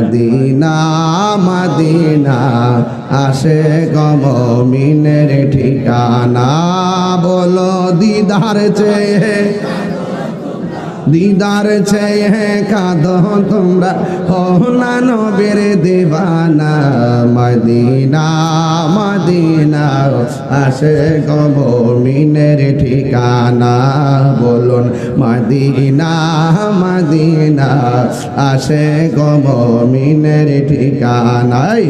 Medina Medina আসে গো মুমিনের ঠিকানা বলো দিদার চেয়ে দিদার চেয়ে কাঁদো তোমরা হো না নবীর দিবানা মদিনা মদিনা আসে গো মুমিনের ঠিকানা বলুন মদিনা মদিনা আসে গো মুমিনের ঠিকানায়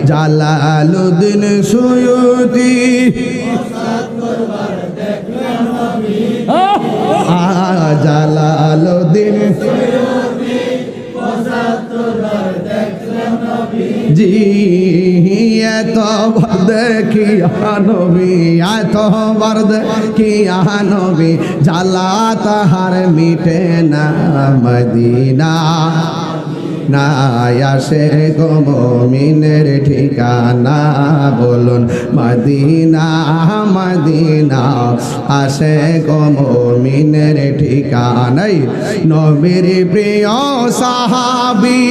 জালালুদ্দিন সুয়ুতি জালালুদ্দিন জি এতবার দেখিয়া নবী এতবার দেখিয়া নবী জ্বালা তাহার মিটে না মদিনা না আসে গো মুমিনের ঠিকানা বলুন মদিনা মদিনা আসে গো মুমিনের ঠিকানায় নবীর প্রিয় সাহাবী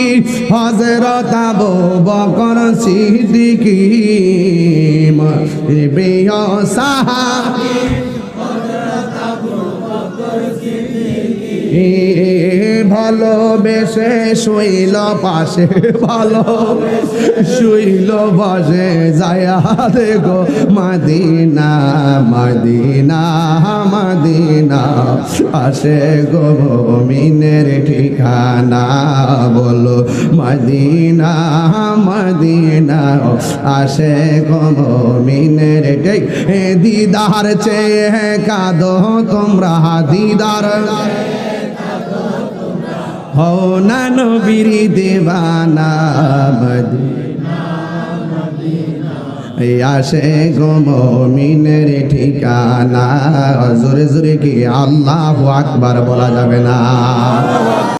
হযরত আবু বকর সিদ্দিক প্রিয় সাহাবী ভালোবেসে শুইল পাশে ভালো শুইল পাশে যায়া দেখো মদিনা মদিনা মদিনা আসে গো মুমিনের ঠিকানা বলো মদিনা মদিনা আসে গো মুমিনের দিদার চেয়ে কাঁদো তোমরা দিদার হো না নবীর দিবানা মদিনা আসে গো মুমিনের ঠিকানা জোরে জোরে কি আল্লাহু আকবার বলা যাবে না।